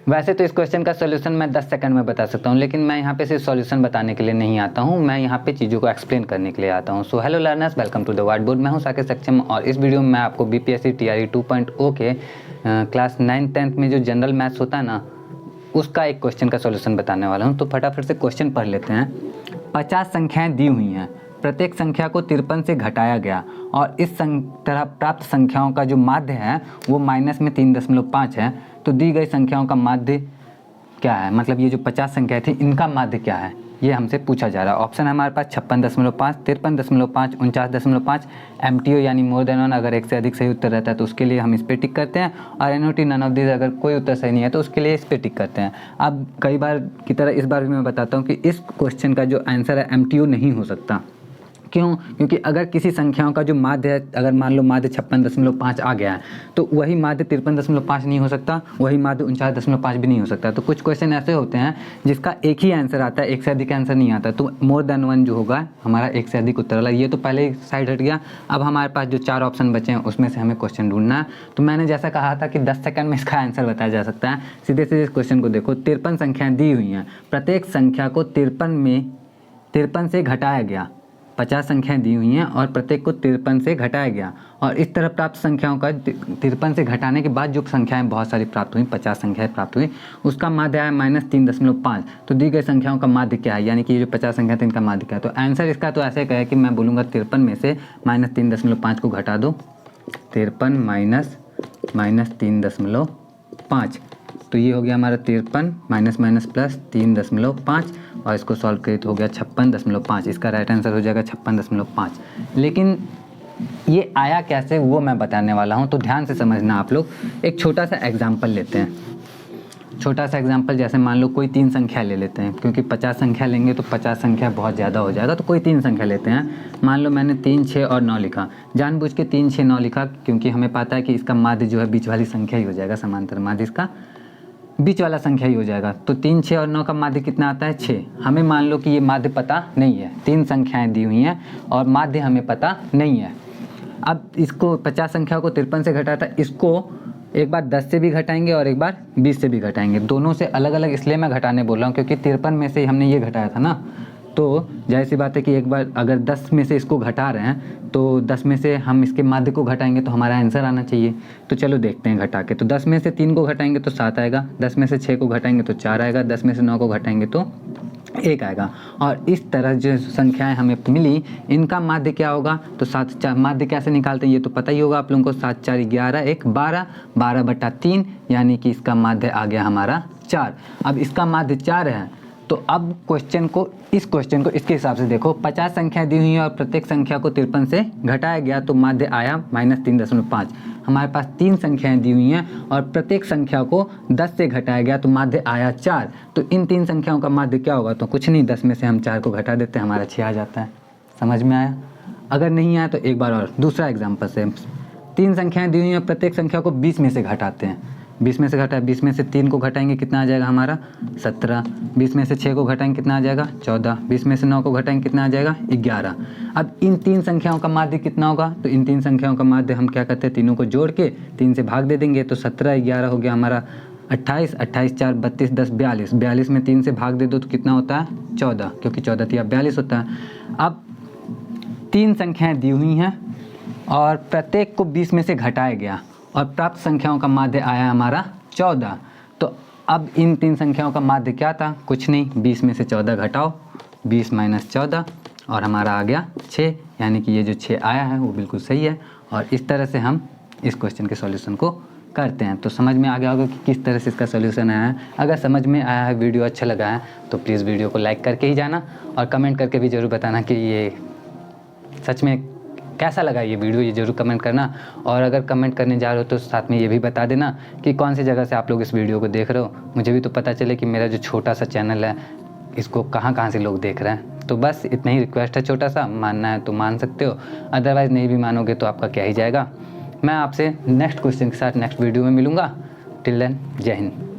वैसे तो इस क्वेश्चन का सॉल्यूशन मैं 10 सेकंड में बता सकता हूँ, लेकिन मैं यहाँ पे सिर्फ सॉल्यूशन बताने के लिए नहीं आता हूँ, मैं यहाँ पे चीज़ों को एक्सप्लेन करने के लिए आता हूँ। So hello learners, welcome to the whiteboard. मैं हूँ साकेत सक्षम और इस वीडियो में मैं आपको बीपीएससी टीआरई 2.0 के क्लास 9-10 में जो जनरल मैथ्स होता है ना, उसका एक क्वेश्चन का सॉल्यूशन बताने वाला हूँ। तो फटाफट से क्वेश्चन पढ़ लेते हैं। 50 संख्याएँ दी हुई हैं, प्रत्येक संख्या को 53 से घटाया गया और इस तरह प्राप्त संख्याओं का जो माध्य है वो माइनस में 3.5 है। तो दी गई संख्याओं का माध्य क्या है, मतलब ये जो 50 संख्याएं थी इनका माध्य क्या है, ये हमसे पूछा जा रहा है। ऑप्शन है हमारे पास 56.5, 53.5, 49.5। MTO यानी मोर देन वन, अगर एक से अधिक सही उत्तर रहता है तो उसके लिए हम इस पे टिक करते हैं, और NOT नन ऑफ दिस, अगर कोई उत्तर सही नहीं है तो उसके लिए इस पे टिक करते हैं। अब कई बार की तरह इस बार भी मैं बताता हूँ कि इस क्वेश्चन का जो आंसर है MTO नहीं हो सकता। क्यों? क्योंकि अगर किसी संख्याओं का जो माध्य है, अगर मान लो माध्य 56.5 आ गया है तो वही माध्य 53.5 नहीं हो सकता, वही माध्य 49.5 भी नहीं हो सकता। तो कुछ क्वेश्चन ऐसे होते हैं जिसका एक ही आंसर आता है, एक से अधिक आंसर नहीं आता। तो मोर देन वन जो होगा हमारा एक से अधिक उत्तर वाला, ये तो पहले ही साइड हट गया। अब हमारे पास जो 4 ऑप्शन बचे हैं उसमें से हमें क्वेश्चन ढूंढना है। तो मैंने जैसा कहा था कि 10 सेकंड में इसका आंसर बताया जा सकता है। सीधे सीधे इस क्वेश्चन को देखो। 53 संख्याएँ दी हुई हैं, प्रत्येक संख्या को 53 से घटाया गया। 50 संख्याएं दी हुई हैं और प्रत्येक को 53 से घटाया गया, और इस तरह प्राप्त संख्याओं का 53 से घटाने के बाद जो संख्याएं बहुत सारी प्राप्त हुई, 50 संख्याएं प्राप्त हुई, उसका माध्य है -3.5। तो दी गई संख्याओं का माध्य क्या है, यानी कि ये जो 50 संख्या थी इनका माध्य क्या है। तो आंसर इसका तो ऐसे है कि मैं बोलूँगा 53 में से -3.5 को घटा दो। 53 माइनस 3.5, तो ये हो गया हमारा 53 माइनस प्लस 3.5, और इसको सॉल्व करें तो हो गया 56.5। इसका राइट आंसर हो जाएगा 56.5। लेकिन ये आया कैसे वो मैं बताने वाला हूँ, तो ध्यान से समझना आप लोग। एक छोटा सा एग्जाम्पल लेते हैं, छोटा सा एग्जाम्पल, जैसे मान लो कोई 3 संख्या ले लेते हैं, क्योंकि 50 संख्या लेंगे तो 50 संख्या बहुत ज़्यादा हो जाएगा। तो कोई 3 संख्या लेते हैं। मान लो मैंने 3, 6 और 9 लिखा, जानबूझ के 3, 6, 9 लिखा, क्योंकि हमें पता है कि इसका माध्य जो है बीच वाली संख्या ही हो जाएगा, समांतर माध्य इसका बीच वाला संख्या ही हो जाएगा। तो 3, 6 और 9 का माध्य कितना आता है, 6। हमें मान लो कि ये माध्य पता नहीं है, 3 संख्याएं दी हुई हैं और माध्य हमें पता नहीं है। अब इसको 50 संख्या को 53 से घटाता, इसको एक बार 10 से भी घटाएंगे और एक बार 20 से भी घटाएंगे। दोनों से अलग अलग इसलिए मैं घटाने बोल रहा हूँ क्योंकि 53 में से हमने ये घटाया था ना, तो जाहिर सी बात है कि एक बार अगर 10 में से इसको घटा रहे हैं तो 10 में से हम इसके माध्य को घटाएंगे तो हमारा आंसर आना चाहिए। तो चलो देखते हैं घटा के। तो 10 में से 3 को घटाएंगे तो 7 आएगा, 10 में से 6 को घटाएंगे तो 4 आएगा, 10 में से 9 को घटाएंगे तो 1 आएगा। और इस तरह जो संख्याएं हमें मिली इनका माध्य क्या होगा, तो 7, 4 माध्य कैसे निकालते हैं ये तो पता ही होगा आप लोगों को। 7, 4, 11, 1, 12, 12/3, यानी कि इसका माध्य आ गया हमारा 4। अब इसका माध्य 4 है, तो अब इस क्वेश्चन को इसके हिसाब से देखो। 50 संख्याएं दी हुई हैं और प्रत्येक संख्या को 53 से घटाया गया, तो माध्य आया -3.5। हमारे पास 3 संख्याएं दी हुई हैं और प्रत्येक संख्या को 10 से घटाया गया, तो माध्य आया 4। तो इन 3 संख्याओं का माध्य क्या होगा, तो कुछ नहीं, 10 में से हम 4 को घटा देते हैं, हमारा 6 आ जाता है। समझ में आया? अगर नहीं आया तो एक बार और दूसरा एग्जाम्पल से, 3 संख्याएँ दी हुई हैं, प्रत्येक संख्या को 20 में से घटाते हैं। 20 में से घटाए, 20 में से 3 को घटाएंगे कितना आ जाएगा हमारा 17, 20 में से 6 को घटाएंगे कितना आ जाएगा 14, 20 में से 9 को घटाएंगे कितना आ जाएगा 11। अब इन 3 संख्याओं का माध्य कितना होगा, तो इन 3 संख्याओं का माध्य हम क्या करते हैं, तीनों को जोड़ के 3 से भाग दे देंगे, तो 17, 11 हो गया हमारा 28, 28, 4, 32, 10, 42, 42 में 3 से भाग दे दो तो कितना होता है 14, क्योंकि 14 तिया 42 होता है। अब 3 संख्याएँ दी हुई हैं और प्रत्येक को 20 में से घटाया गया और प्राप्त संख्याओं का माध्य आया हमारा 14। तो अब इन 3 संख्याओं का माध्य क्या था, कुछ नहीं, 20 में से 14 घटाओ, 20 माइनस 14, और हमारा आ गया 6, यानी कि ये जो 6 आया है वो बिल्कुल सही है। और इस तरह से हम इस क्वेश्चन के सॉल्यूशन को करते हैं। तो समझ में आ गया होगा कि किस तरह से इसका सॉल्यूशन आया है। अगर समझ में आया है, वीडियो अच्छा लगा है, तो प्लीज़ वीडियो को लाइक करके ही जाना और कमेंट करके भी ज़रूर बताना कि ये सच में कैसा लगा ये वीडियो, ये ज़रूर कमेंट करना। और अगर कमेंट करने जा रहे हो तो साथ में ये भी बता देना कि कौन सी जगह से आप लोग इस वीडियो को देख रहे हो, मुझे भी तो पता चले कि मेरा जो छोटा सा चैनल है इसको कहाँ से लोग देख रहे हैं। तो बस इतना ही रिक्वेस्ट है छोटा सा, मानना है तो मान सकते हो, अदरवाइज़ नहीं भी मानोगे तो आपका क्या ही जाएगा। मैं आपसे नेक्स्ट क्वेश्चन के साथ नेक्स्ट वीडियो में मिलूँगा। टिल देन, जय हिंद।